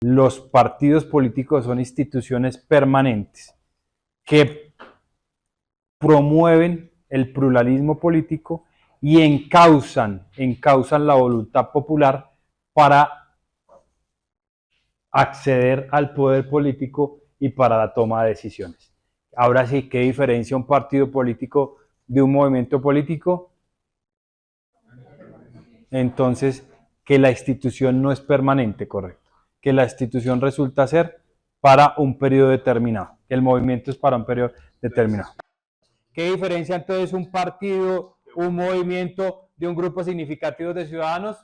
los partidos políticos son instituciones permanentes que promueven el pluralismo político y encausan la voluntad popular para acceder al poder político y para la toma de decisiones. Ahora sí, ¿qué diferencia un partido político de un movimiento político? Entonces, que la institución no es permanente, correcto. Que la institución resulta ser para un periodo determinado. Que el movimiento es para un periodo determinado. ¿Qué diferencia entonces un partido, un movimiento de un grupo significativo de ciudadanos?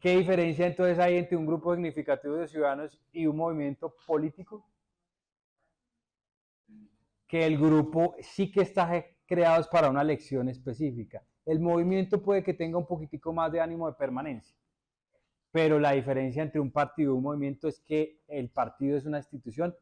¿Qué diferencia entonces hay entre un grupo significativo de ciudadanos y un movimiento político? Que el grupo sí que está creado para una elección específica. El movimiento puede que tenga un poquitico más de ánimo de permanencia, pero la diferencia entre un partido y un movimiento es que el partido es una institución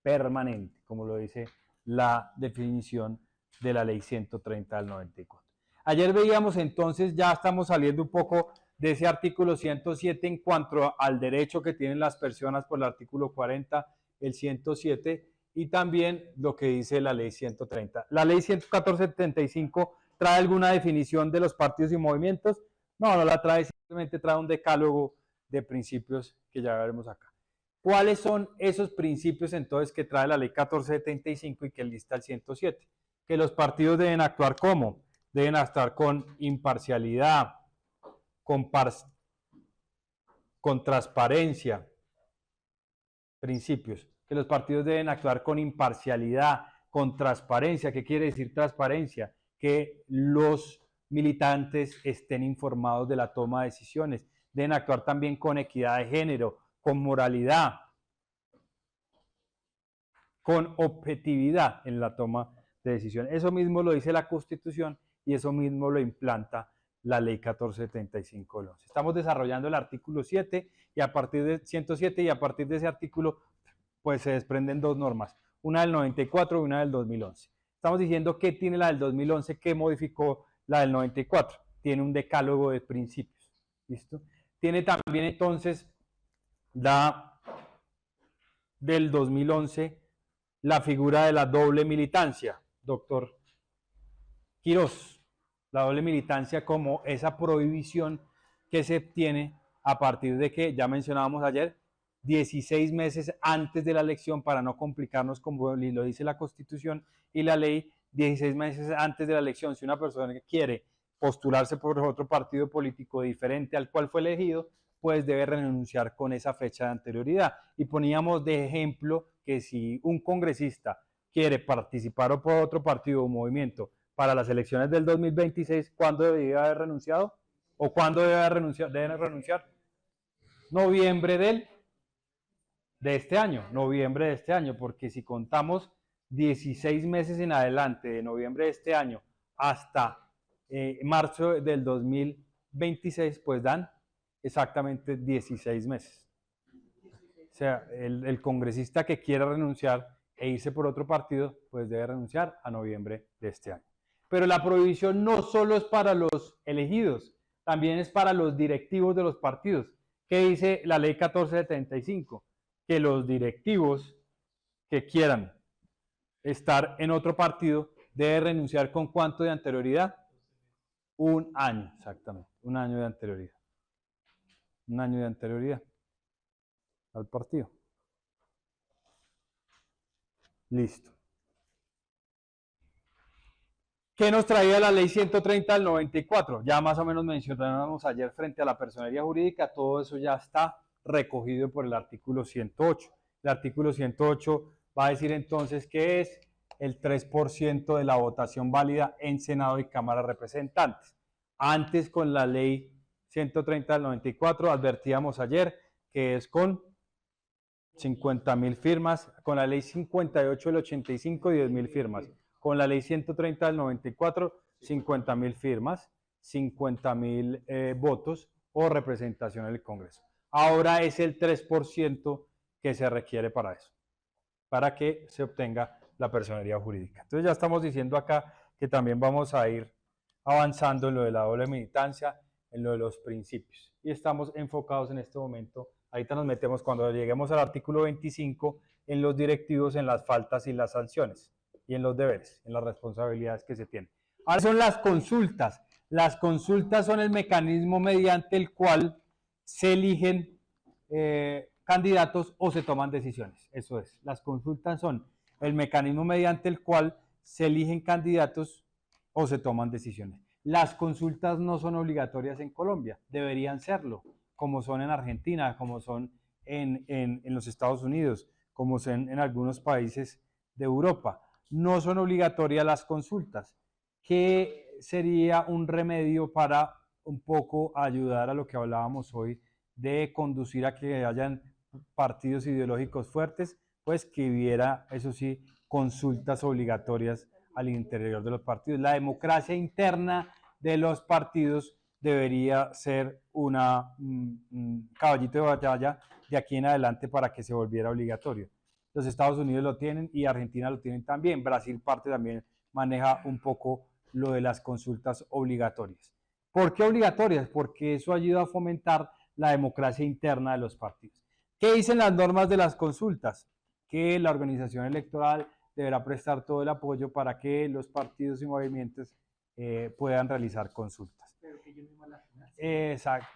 permanente, como lo dice la definición de la ley 130 del 94. Ayer veíamos entonces, ya estamos saliendo un poco de ese artículo 107 en cuanto al derecho que tienen las personas por el artículo 40, el 107, y también lo que dice la ley 130. La ley 114/75 trae alguna definición de los partidos y movimientos. No la trae, simplemente trae un decálogo de principios que ya veremos acá. ¿Cuáles son esos principios entonces que trae la ley 1475 y que lista el 107? Que los partidos deben actuar ¿cómo? Deben actuar con imparcialidad, con transparencia, principios. Que los partidos deben actuar con imparcialidad, con transparencia. ¿Qué quiere decir transparencia? Que los militantes estén informados de la toma de decisiones. Deben actuar también con equidad de género, con moralidad, con objetividad en la toma de decisiones. Eso mismo lo dice la Constitución y eso mismo lo implanta la ley 1475 del 11. Estamos desarrollando el artículo 7 y a partir de 107 y a partir de ese artículo pues se desprenden dos normas, una del 94 y una del 2011. Estamos diciendo qué tiene la del 2011, qué modificó la del 94. Tiene un decálogo de principios. ¿Listo? Tiene también entonces la del 2011 la figura de la doble militancia, doctor Quirós. La doble militancia como esa prohibición que se tiene a partir de que, ya mencionábamos ayer, 16 meses antes de la elección, para no complicarnos como lo dice la Constitución y la ley, 16 meses antes de la elección, si una persona quiere postularse por otro partido político diferente al cual fue elegido, pues debe renunciar con esa fecha de anterioridad. Y poníamos de ejemplo que si un congresista quiere participar por otro partido o movimiento para las elecciones del 2026, ¿cuándo debería haber renunciado? ¿O cuándo debe renunciar? ¿Deben renunciar? Noviembre de este año, noviembre de este año, porque si contamos 16 meses en adelante, de noviembre de este año hasta marzo del 2026, pues dan exactamente 16 meses. O sea, el congresista que quiera renunciar e irse por otro partido, pues debe renunciar a noviembre de este año. Pero la prohibición no solo es para los elegidos, también es para los directivos de los partidos. ¿Qué dice la ley 1475? Que los directivos que quieran estar en otro partido deben renunciar con ¿cuánto de anterioridad? Un año, exactamente, un año de anterioridad. Un año de anterioridad al partido. Listo. ¿Qué nos traía la ley 130 del 94? Ya más o menos mencionábamos ayer frente a la personería jurídica, todo eso ya está recogido por el artículo 108. El artículo 108 va a decir entonces que es el 3% de la votación válida en Senado y Cámara de Representantes. Antes, con la ley 130 del 94, advertíamos ayer que es con 50.000 firmas, con la ley 58 del 85, 10.000 firmas. Con la ley 130 del 94, 50.000 firmas, 50.000 votos o representación en el Congreso. Ahora es el 3% que se requiere para eso, para que se obtenga la personería jurídica. Entonces ya estamos diciendo acá que también vamos a ir avanzando en lo de la doble militancia, en lo de los principios. Y estamos enfocados en este momento, ahorita nos metemos cuando lleguemos al artículo 25, en los directivos, en las faltas y las sanciones, y en los deberes, en las responsabilidades que se tienen. Ahora son las consultas. Las consultas son el mecanismo mediante el cual se eligen candidatos o se toman decisiones. Eso es, las consultas son el mecanismo mediante el cual se eligen candidatos o se toman decisiones. Las consultas no son obligatorias en Colombia, deberían serlo, como son en Argentina, como son en los Estados Unidos, como son en algunos países de Europa. No son obligatorias las consultas, que sería un remedio para un poco ayudar a lo que hablábamos hoy de conducir a que hayan partidos ideológicos fuertes, pues que hubiera, eso sí, consultas obligatorias al interior de los partidos. La democracia interna de los partidos debería ser un caballito de batalla de aquí en adelante para que se volviera obligatorio. Los Estados Unidos lo tienen y Argentina lo tienen también. Brasil parte también maneja un poco lo de las consultas obligatorias. ¿Por qué obligatorias? Porque eso ayuda a fomentar la democracia interna de los partidos. ¿Qué dicen las normas de las consultas? Que la organización electoral deberá prestar todo el apoyo para que los partidos y movimientos puedan realizar consultas. Pero que yo mismo las Exacto.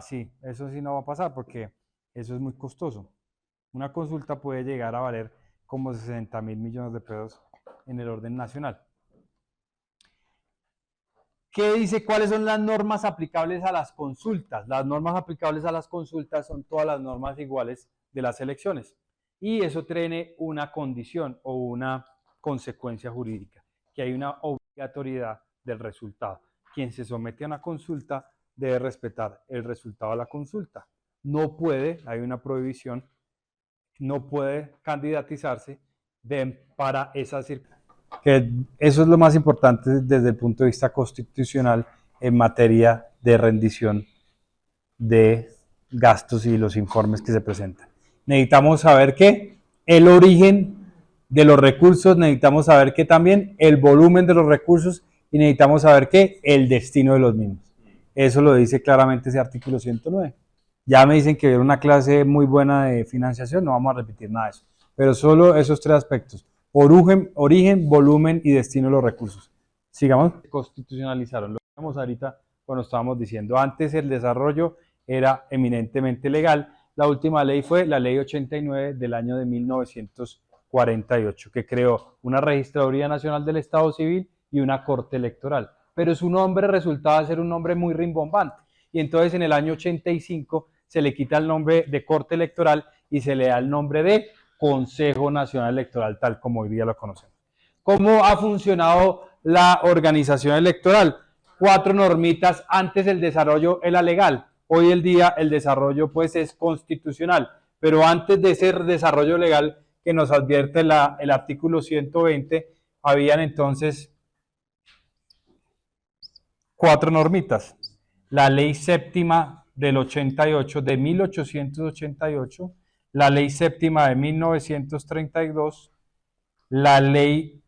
Sí, eso sí no va a pasar porque eso es muy costoso. Una consulta puede llegar a valer como 60.000 millones de pesos en el orden nacional. ¿Qué dice? ¿Cuáles son las normas aplicables a las consultas? Las normas aplicables a las consultas son todas las normas iguales de las elecciones. Y eso tiene una condición o una consecuencia jurídica, que hay una obligatoriedad del resultado. Quien se somete a una consulta debe respetar el resultado de la consulta. No puede, hay una prohibición, no puede candidatizarse para esa circunstancia. Que eso es lo más importante desde el punto de vista constitucional en materia de rendición de gastos y los informes que se presentan. Necesitamos saber qué, el origen de los recursos, necesitamos saber qué también, el volumen de los recursos y necesitamos saber qué, el destino de los mismos. Eso lo dice claramente ese artículo 109. Ya me dicen que era una clase muy buena de financiación, no vamos a repetir nada de eso, pero solo esos tres aspectos. Origen, volumen y destino de los recursos. Sigamos. Constitucionalizaron. Lo que vemos ahorita cuando estábamos diciendo. Antes el desarrollo era eminentemente legal. La última ley fue la ley 89 del año de 1948, que creó una Registraduría Nacional del Estado Civil y una Corte Electoral. Pero su nombre resultaba ser un nombre muy rimbombante. Y entonces en el año 85 se le quita el nombre de Corte Electoral y se le da el nombre de Consejo Nacional Electoral, tal como hoy día lo conocemos. ¿Cómo ha funcionado la organización electoral? 4 normitas. Antes el desarrollo era legal, hoy el día el desarrollo pues es constitucional, pero antes de ese desarrollo legal que nos advierte el artículo 120, habían entonces 4 normitas. La ley séptima del 88, de 1888, la ley séptima de 1932, la ley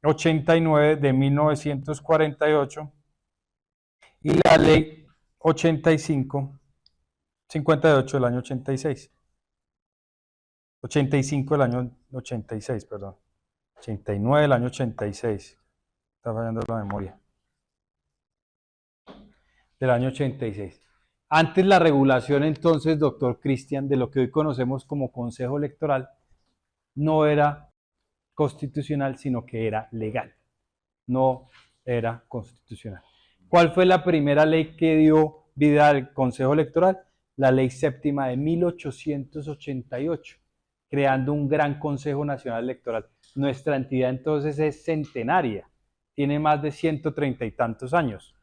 89 de 1948 y la ley 58 del año 86. 85 del año 86, perdón. 89 del año 86. Está fallando la memoria. Del año 86. Antes la regulación entonces, doctor Cristian, de lo que hoy conocemos como Consejo Electoral, no era constitucional, sino que era legal. No era constitucional. ¿Cuál fue la primera ley que dio vida al Consejo Electoral? La ley séptima de 1888, creando un gran Consejo Nacional Electoral. Nuestra entidad entonces es centenaria, tiene más de 130 y tantos años.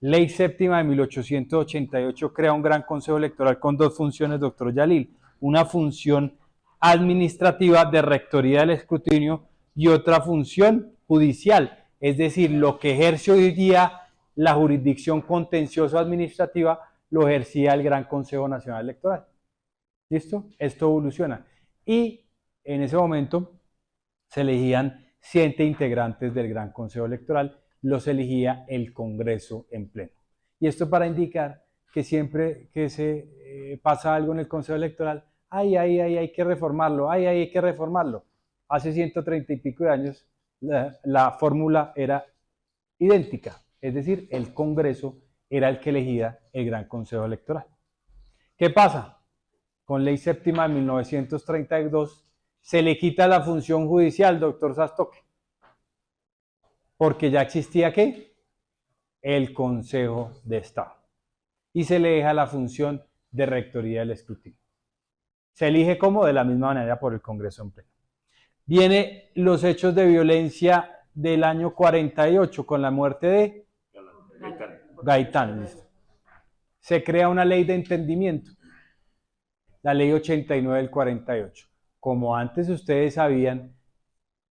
Ley séptima de 1888 crea un gran Consejo Electoral con 2 funciones, doctor Yalil. Una función administrativa de rectoría del escrutinio y otra función judicial, es decir, lo que ejerce hoy día la jurisdicción contencioso administrativa lo ejercía el Gran Consejo Nacional Electoral. ¿Listo? Esto evoluciona. Y en ese momento se elegían 7 integrantes del Gran Consejo Electoral, los elegía el Congreso en pleno. Y esto para indicar que siempre que se pasa algo en el Consejo Electoral, hay que reformarlo, hay que reformarlo. Hace 130 y pico de años la fórmula era idéntica, es decir, el Congreso era el que elegía el Gran Consejo Electoral. ¿Qué pasa? Con Ley Séptima de 1932 se le quita la función judicial, doctor Sastoque, porque ya existía ¿qué? El Consejo de Estado. Y se le deja la función de rectoría del escrutinio. Se elige como de la misma manera por el Congreso en pleno. Viene los hechos de violencia del año 48 con la muerte de Gaitán. Se crea una ley de entendimiento, la ley 89 del 48. Como antes ustedes sabían,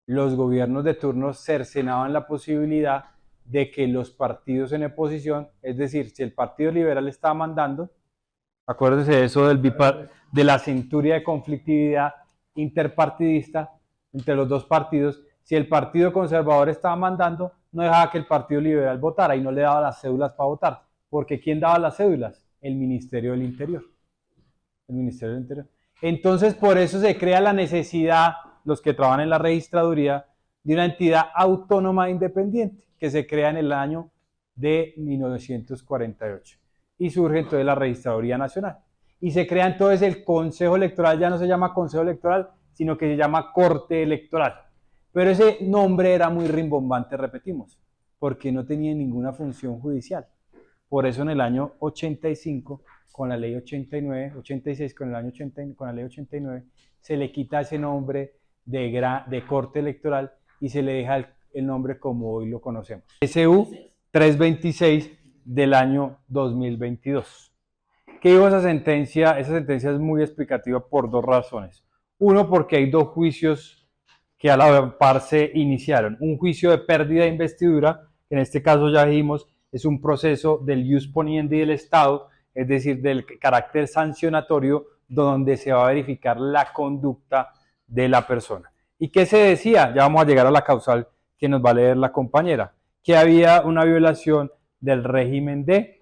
los gobiernos de turno cercenaban la posibilidad de que los partidos en oposición, es decir, si el Partido Liberal estaba mandando, acuérdense de eso de la centuria de conflictividad interpartidista entre los dos partidos, si el Partido Conservador estaba mandando, no dejaba que el Partido Liberal votara y no le daba las cédulas para votar, porque ¿quién daba las cédulas? El Ministerio del Interior. El Ministerio del Interior. Entonces, por eso se crea la necesidad, los que trabajan en la registraduría, de una entidad autónoma e independiente, que se crea en el año de 1948. Y surge entonces la Registraduría Nacional. Y se crea entonces el Consejo Electoral, ya no se llama Consejo Electoral, sino que se llama Corte Electoral. Pero ese nombre era muy rimbombante, repetimos, porque no tenía ninguna función judicial. Por eso en el año 85, con la ley 89, 86, con la ley 89, se le quita ese nombre de Corte Electoral y se le deja el nombre como hoy lo conocemos. SU 326 del año 2022. ¿Qué dijo esa sentencia? Esa sentencia es muy explicativa por dos razones. Uno, porque hay dos juicios que a la par se iniciaron. Un juicio de pérdida de investidura, que en este caso ya dijimos, es un proceso del ius poniendi del Estado, es decir, del carácter sancionatorio, donde se va a verificar la conducta de la persona. ¿Y qué se decía? Ya vamos a llegar a la causal que nos va a leer la compañera, que había una violación del régimen de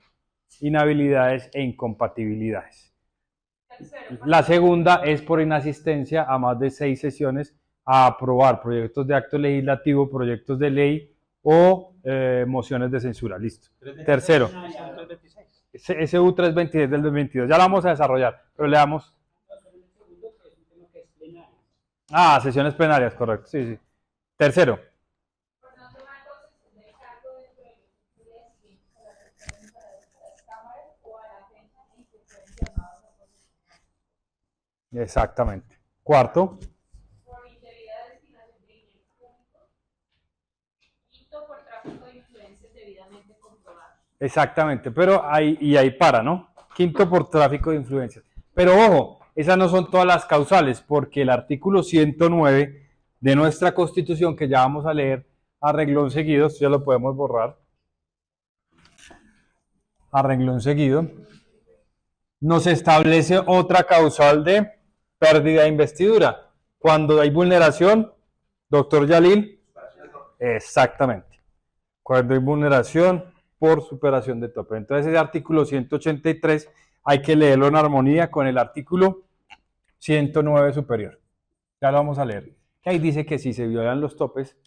inhabilidades e incompatibilidades. La segunda es por inasistencia a más de 6 sesiones a aprobar proyectos de acto legislativo, proyectos de ley o mociones de censura. Listo. Tercero, SU 326 del 2022. Ya lo vamos a desarrollar, pero le damos. Sesiones plenarias, correcto. Sí, sí. Tercero. Exactamente. Cuarto. Por integridad de destinación de dinero público. Quinto, por tráfico de influencias debidamente comprobado. Exactamente, pero ahí para, ¿no? Quinto, por tráfico de influencias. Pero ojo, esas no son todas las causales, porque el artículo 109 de nuestra Constitución, que ya vamos a leer a renglón seguido, esto ya lo podemos borrar, a renglón seguido, nos establece otra causal de pérdida de investidura. Cuando hay vulneración, doctor Yalil, exactamente. Cuando hay vulneración por superación de tope. Entonces ese artículo 183 hay que leerlo en armonía con el artículo 109 superior. Ya lo vamos a leer. Ahí dice que si se violan los topes,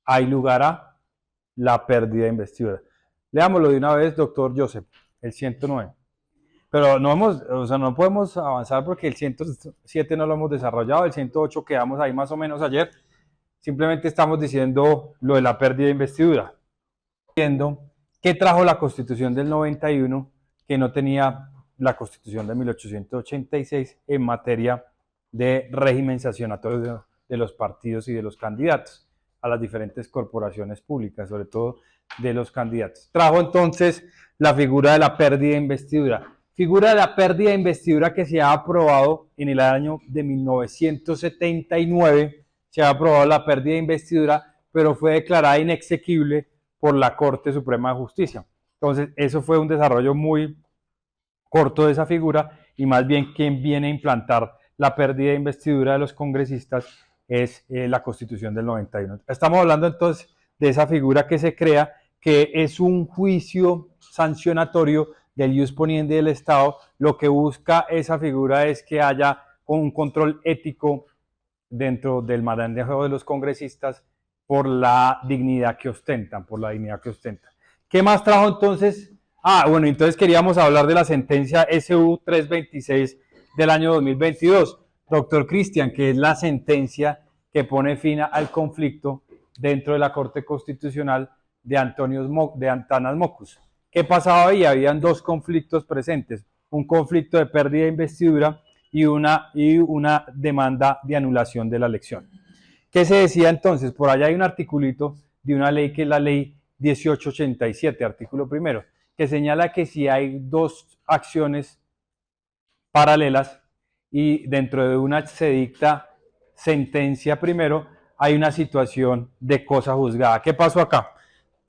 hay lugar a la pérdida de investidura. Leámoslo de una vez, doctor Joseph, el 109. Pero no podemos avanzar porque el 107 no lo hemos desarrollado, el 108 quedamos ahí más o menos ayer. Simplemente estamos diciendo lo de la pérdida de investidura. Viendo qué trajo la Constitución del 91 que no tenía la Constitución de 1886 en materia de régimen sancionatorio de los partidos y de los candidatos a las diferentes corporaciones públicas, sobre todo de los candidatos. Trajo entonces la figura de la pérdida de investidura. Figura de la pérdida de investidura que se ha aprobado en el año de 1979, se ha aprobado la pérdida de investidura, pero fue declarada inexequible por la Corte Suprema de Justicia. Entonces, eso fue un desarrollo muy corto de esa figura y más bien quien viene a implantar la pérdida de investidura de los congresistas es la Constitución del 91. Estamos hablando entonces de esa figura que se crea, que es un juicio sancionatorio del ius poniendi del Estado. Lo que busca esa figura es que haya un control ético dentro del manejo de los congresistas por la dignidad que ostentan, ¿Qué más trajo entonces? Bueno, entonces queríamos hablar de la sentencia SU 326 del año 2022, doctor Cristian, que es la sentencia que pone fin al conflicto dentro de la Corte Constitucional de Antanas Mockus. ¿Qué pasaba ahí? Habían dos conflictos presentes, un conflicto de pérdida de investidura y una demanda de anulación de la elección. ¿Qué se decía entonces? Por allá hay un articulito de una ley que es la ley 1887, artículo primero, que señala que si hay dos acciones paralelas y dentro de una se dicta sentencia primero, hay una situación de cosa juzgada. ¿Qué pasó acá?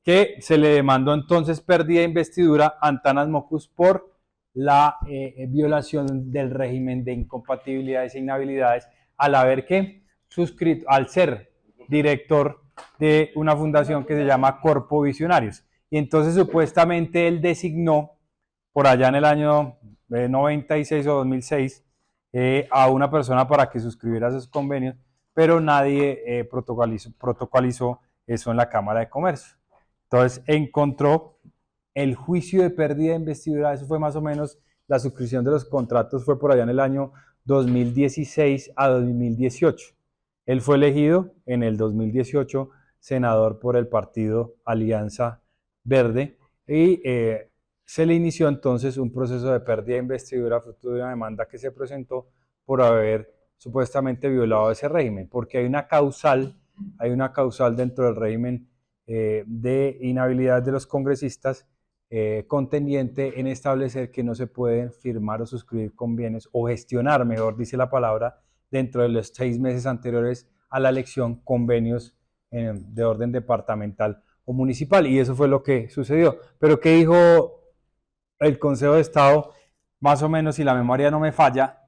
Que se le demandó entonces pérdida de investidura a Antanas Mockus por la violación del régimen de incompatibilidades e inhabilidades al haber que suscrito, al ser director de una fundación que se llama Corpo Visionarios. Y entonces supuestamente él designó por allá en el año 96 o 2006 a una persona para que suscribiera esos convenios, pero nadie protocolizó eso en la Cámara de Comercio. Entonces encontró el juicio de pérdida de investidura, eso fue más o menos, la suscripción de los contratos fue por allá en el año 2016 a 2018. Él fue elegido en el 2018 senador por el partido Alianza Verde y se le inició entonces un proceso de pérdida de investidura fruto de una demanda que se presentó por haber supuestamente violado ese régimen, porque hay una causal dentro del régimen de inhabilidad de los congresistas contendiente en establecer que no se pueden firmar o suscribir convenios o gestionar, mejor dice la palabra, dentro de los 6 meses anteriores a la elección, convenios de orden departamental o municipal, y eso fue lo que sucedió. Pero ¿qué dijo el Consejo de Estado? Más o menos, si la memoria no me falla,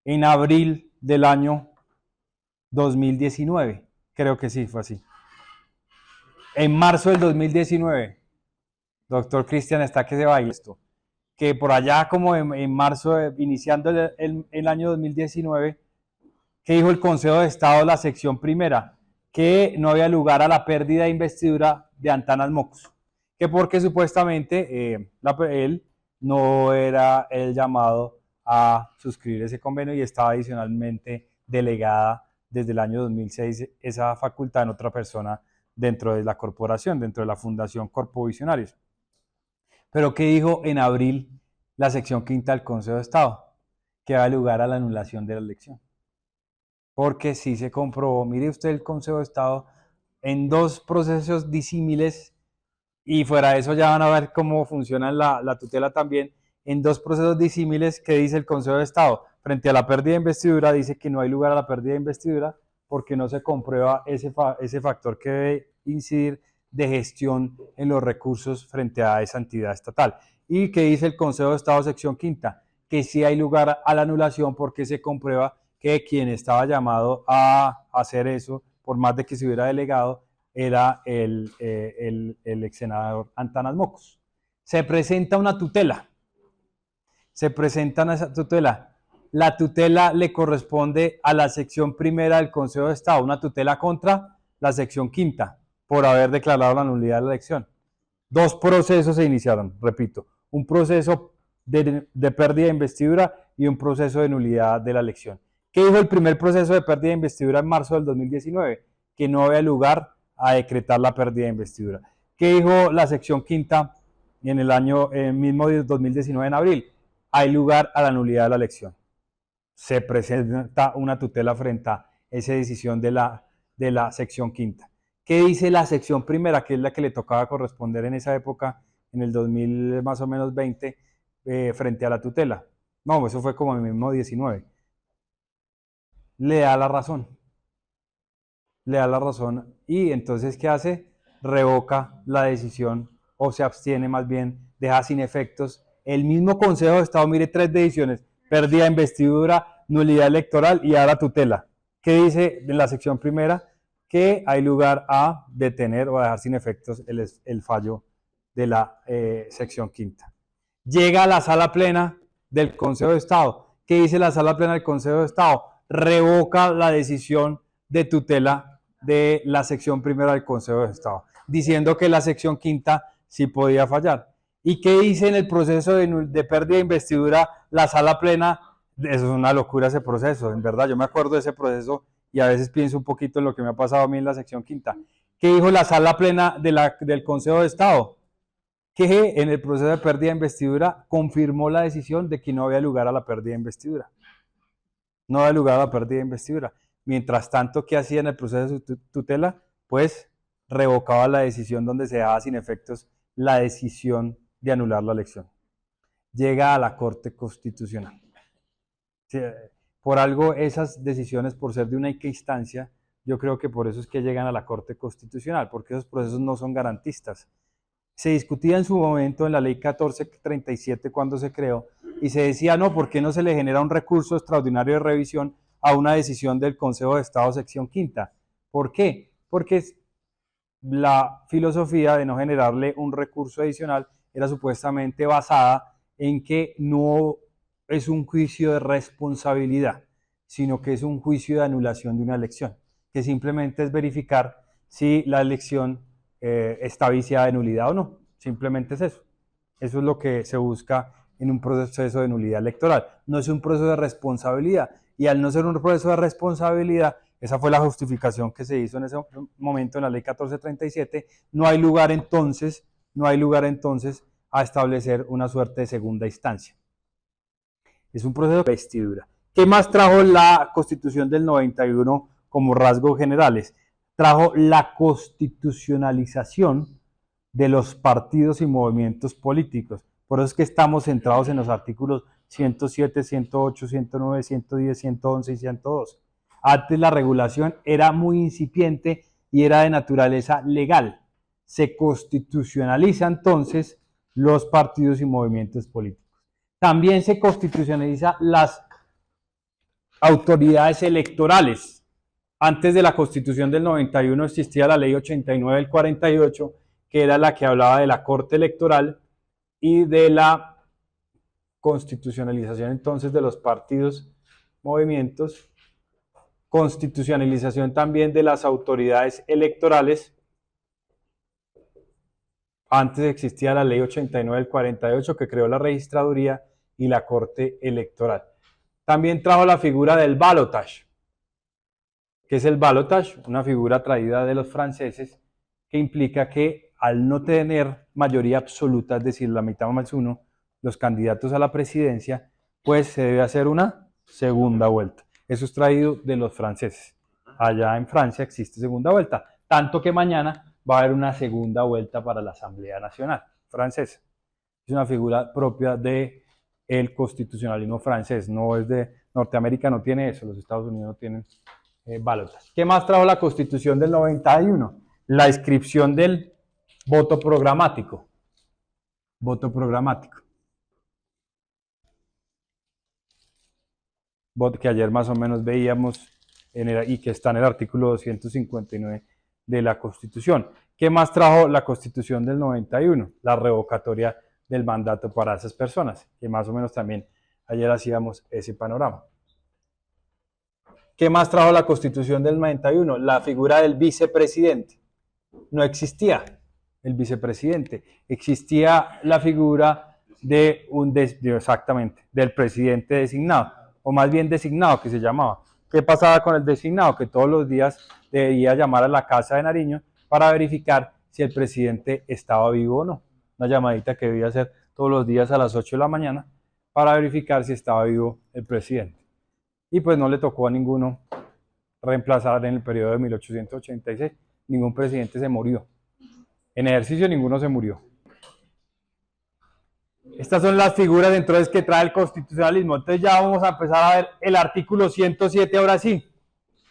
en abril del año 2019, creo que sí, fue así. En marzo del 2019, doctor Cristian, está que se va esto, que por allá como en marzo, iniciando el año 2019, ¿qué dijo el Consejo de Estado, la sección primera? Que no había lugar a la pérdida de investidura de Antanas Mockus, que porque supuestamente él no era el llamado a suscribir ese convenio y estaba adicionalmente delegada desde el año 2006 esa facultad en otra persona dentro de la corporación, dentro de la Fundación Corpo Visionarios. Pero ¿qué dijo en abril la sección quinta del Consejo de Estado? Que da lugar a la anulación de la elección. Porque sí se comprobó, mire usted el Consejo de Estado, en dos procesos disímiles, y fuera de eso ya van a ver cómo funciona la tutela también, en dos procesos disímiles que dice el Consejo de Estado, frente a la pérdida de investidura, dice que no hay lugar a la pérdida de investidura porque no se comprueba ese factor que debe incidir de gestión en los recursos frente a esa entidad estatal. ¿Y qué dice el Consejo de Estado, sección quinta? Que sí hay lugar a la anulación porque se comprueba que quien estaba llamado a hacer eso, por más de que se hubiera delegado, era el ex senador Antanas Mockus. Se presenta una tutela. La tutela le corresponde a la sección primera del Consejo de Estado, una tutela contra la sección quinta, por haber declarado la nulidad de la elección. Dos procesos se iniciaron, repito, un proceso de pérdida de investidura y un proceso de nulidad de la elección. ¿Qué dijo el primer proceso de pérdida de investidura en marzo del 2019? Que no había lugar a decretar la pérdida de investidura. ¿Qué dijo la sección quinta en el año mismo 2019 en abril? Hay lugar a la nulidad de la elección. Se presenta una tutela frente a esa decisión de la sección quinta. ¿Qué dice la sección primera, que es la que le tocaba corresponder en esa época, en el 2000 más o menos 20, frente a la tutela? No, eso fue como en el mismo 19. Le da la razón. Y entonces, ¿qué hace? Revoca la decisión o se abstiene más bien, deja sin efectos. El mismo Consejo de Estado, mire, 3 decisiones: pérdida de investidura, nulidad electoral y ahora tutela. ¿Qué dice en la sección primera? que hay lugar a detener o a dejar sin efectos el fallo de la sección quinta. Llega a la sala plena del Consejo de Estado. ¿Qué dice la sala plena del Consejo de Estado? Revoca la decisión de tutela de la sección primera del Consejo de Estado, diciendo que la sección quinta sí podía fallar. ¿Y qué dice en el proceso de pérdida de investidura la sala plena? Eso es una locura ese proceso, en verdad. Yo me acuerdo de ese proceso y a veces pienso un poquito en lo que me ha pasado a mí en la sección quinta. ¿Qué dijo la sala plena del Consejo de Estado? Que en el proceso de pérdida de investidura confirmó la decisión de que no había lugar a la pérdida de investidura. No había lugar a la pérdida de investidura. Mientras tanto, ¿qué hacía en el proceso de tutela? Pues revocaba la decisión donde se dejaba sin efectos la decisión de anular la elección. Llega a la Corte Constitucional. Sí, por algo esas decisiones, por ser de una equidistancia, yo creo que por eso es que llegan a la Corte Constitucional, porque esos procesos no son garantistas. Se discutía en su momento en la ley 1437 cuando se creó y se decía, no, ¿por qué no se le genera un recurso extraordinario de revisión a una decisión del Consejo de Estado sección quinta? ¿Por qué? Porque la filosofía de no generarle un recurso adicional era supuestamente basada en que no es un juicio de responsabilidad, sino que es un juicio de anulación de una elección, que simplemente es verificar si la elección está viciada de nulidad o no. Simplemente es eso. Eso es lo que se busca en un proceso de nulidad electoral. No es un proceso de responsabilidad. Y al no ser un proceso de responsabilidad, esa fue la justificación que se hizo en ese momento en la ley 1437, no hay lugar entonces a establecer una suerte de segunda instancia. Es un proceso de investidura. ¿Qué más trajo la Constitución del 91 como rasgos generales? Trajo la constitucionalización de los partidos y movimientos políticos. Por eso es que estamos centrados en los artículos 107, 108, 109, 110, 111 y 112. Antes la regulación era muy incipiente y era de naturaleza legal. Se constitucionaliza entonces los partidos y movimientos políticos. También se constitucionaliza las autoridades electorales. Antes de la Constitución del 91 existía la Ley 89 del 48, que era la que hablaba de la Corte Electoral y de la constitucionalización entonces de los partidos, movimientos, constitucionalización también de las autoridades electorales. Antes existía la Ley 89 del 48 que creó la registraduría y la Corte Electoral. También trajo la figura del ballotage. ¿Qué es el ballotage? Una figura traída de los franceses que implica que al no tener mayoría absoluta, es decir, la mitad más uno, los candidatos a la presidencia, pues se debe hacer una segunda vuelta. Eso es traído de los franceses. Allá en Francia existe segunda vuelta, tanto que mañana va a haber una segunda vuelta para la Asamblea Nacional francesa. Es una figura propia del constitucionalismo francés, no es de Norteamérica, no tiene eso, los Estados Unidos no tienen ballotage. ¿Qué más trajo la Constitución del 91? La inscripción del voto programático. Voto programático. Voto que ayer más o menos veíamos y que está en el artículo 259 de la Constitución. ¿Qué más trajo la Constitución del 91? La revocatoria del mandato para esas personas, que más o menos también ayer hacíamos ese panorama. ¿Qué más trajo la Constitución del 91? La figura del vicepresidente. No existía el vicepresidente, existía la figura de exactamente, del presidente designado, o más bien designado que se llamaba. ¿Qué pasaba con el designado? Que todos los días debía llamar a la Casa de Nariño para verificar si el presidente estaba vivo o no. Una llamadita que debía hacer todos los días a las 8 de la mañana para verificar si estaba vivo el presidente. Y pues no le tocó a ninguno reemplazar en el periodo de 1886. Ningún presidente se murió. En ejercicio ninguno se murió. Estas son las figuras entonces que trae el constitucionalismo. Entonces ya vamos a empezar a ver el artículo 107 ahora sí.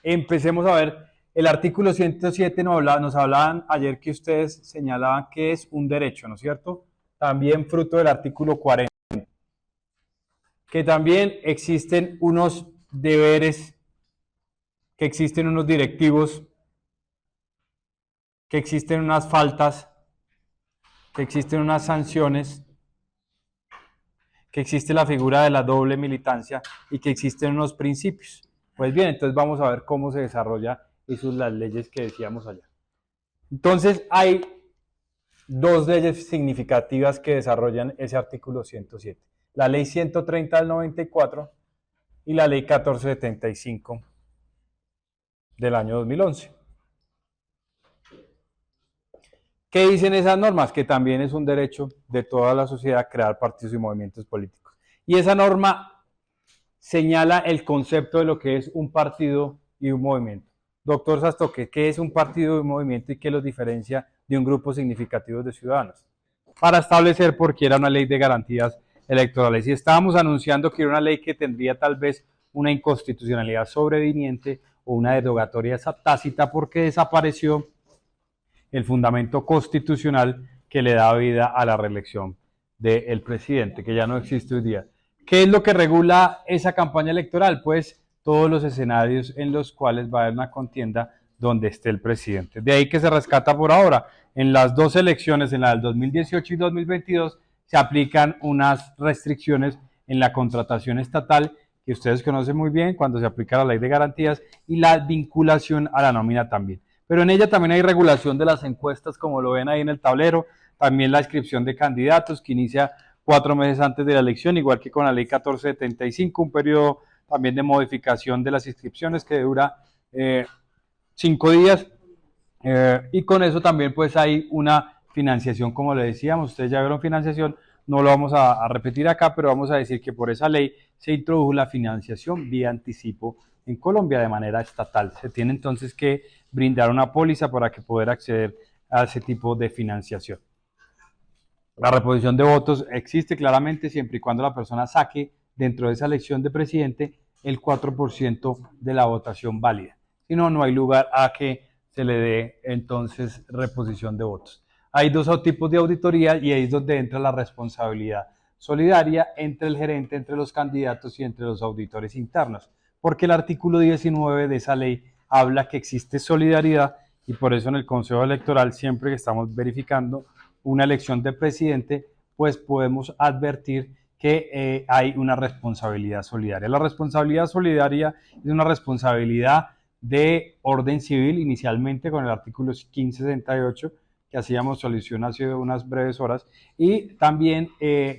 Empecemos a ver el artículo 107. Nos hablaban ayer que ustedes señalaban que es un derecho, ¿no es cierto? También fruto del artículo 40. Que también existen unos deberes, que existen unos directivos que existen unas faltas, que existen unas sanciones, que existe la figura de la doble militancia y que existen unos principios. Pues bien, entonces vamos a ver cómo se desarrolla eso, las leyes que decíamos allá. Entonces hay dos leyes significativas que desarrollan ese artículo 107. La ley 130 del 94 y la ley 1475 del año 2011. ¿Qué dicen esas normas? Que también es un derecho de toda la sociedad crear partidos y movimientos políticos. Y esa norma señala el concepto de lo que es un partido y un movimiento. Doctor Sastoque, ¿qué es un partido y un movimiento y qué los diferencia de un grupo significativo de ciudadanos? Para establecer por qué era una ley de garantías electorales. Y estábamos anunciando que era una ley que tendría tal vez una inconstitucionalidad sobreviniente o una derogatoria tácita porque desapareció el fundamento constitucional que le da vida a la reelección del presidente, que ya no existe hoy día. ¿Qué es lo que regula esa campaña electoral? Pues todos los escenarios en los cuales va a haber una contienda donde esté el presidente. De ahí que se rescata por ahora. En las dos elecciones, en la del 2018 y 2022, se aplican unas restricciones en la contratación estatal que ustedes conocen muy bien cuando se aplica la ley de garantías y la vinculación a la nómina también. Pero en ella también hay regulación de las encuestas, como lo ven ahí en el tablero, también la inscripción de candidatos que inicia 4 meses antes de la elección, igual que con la ley 1475, un periodo también de modificación de las inscripciones que dura 5 días, y con eso también pues hay una financiación, como le decíamos, ustedes ya vieron financiación, no lo vamos a repetir acá, pero vamos a decir que por esa ley se introdujo la financiación vía anticipo en Colombia de manera estatal. Se tiene entonces que brindar una póliza para que poder acceder a ese tipo de financiación. La reposición de votos existe claramente siempre y cuando la persona saque dentro de esa elección de presidente el 4% de la votación válida. Si no, no hay lugar a que se le dé entonces reposición de votos. Hay dos tipos de auditoría y ahí es donde entra la responsabilidad solidaria entre el gerente, entre los candidatos y entre los auditores internos, porque el artículo 19 de esa ley habla que existe solidaridad y por eso en el Consejo Electoral, siempre que estamos verificando una elección de presidente, pues podemos advertir que hay una responsabilidad solidaria. La responsabilidad solidaria es una responsabilidad de orden civil, inicialmente con el artículo 1568, que hacíamos solución hace unas breves horas, y también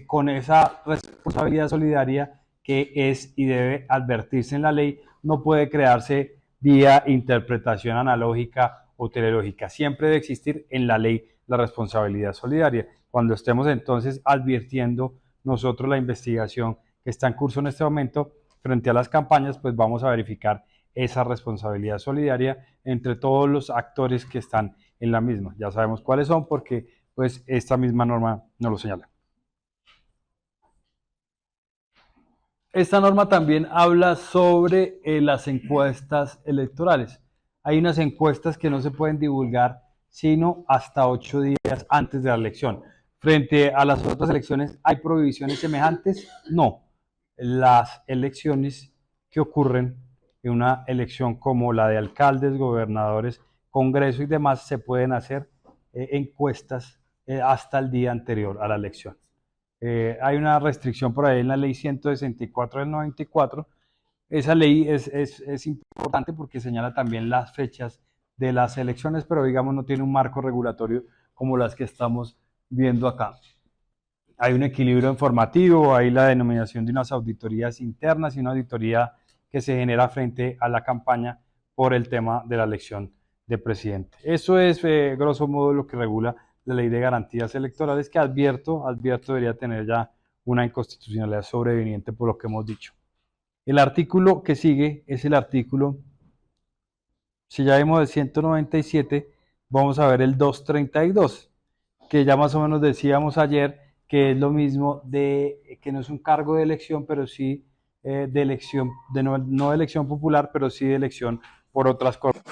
con esa responsabilidad solidaria que es y debe advertirse en la ley, no puede crearse vía interpretación analógica o teleológica. Siempre debe existir en la ley la responsabilidad solidaria. Cuando estemos entonces advirtiendo nosotros la investigación que está en curso en este momento frente a las campañas, pues vamos a verificar esa responsabilidad solidaria entre todos los actores que están en la misma. Ya sabemos cuáles son porque pues esta misma norma nos lo señala. Esta norma también habla sobre las encuestas electorales. Hay unas encuestas que no se pueden divulgar sino hasta 8 días antes de la elección. Frente a las otras elecciones, ¿hay prohibiciones semejantes? No. Las elecciones que ocurren en una elección como la de alcaldes, gobernadores, congreso y demás, se pueden hacer encuestas hasta el día anterior a la elección. Hay una restricción por ahí en la ley 164 del 94. Esa ley es importante porque señala también las fechas de las elecciones, pero digamos no tiene un marco regulatorio como las que estamos viendo acá. Hay un equilibrio informativo, hay la denominación de unas auditorías internas y una auditoría que se genera frente a la campaña por el tema de la elección de presidente. Eso es, grosso modo, lo que regula la ley de garantías electorales, que advierto debería tener ya una inconstitucionalidad sobreviniente por lo que hemos dicho. El artículo que sigue es el artículo, si ya vimos el 197, vamos a ver el 232, que ya más o menos decíamos ayer, que es lo mismo de que no es un cargo de elección, pero sí de elección, no de elección popular, pero sí de elección por otras cosas.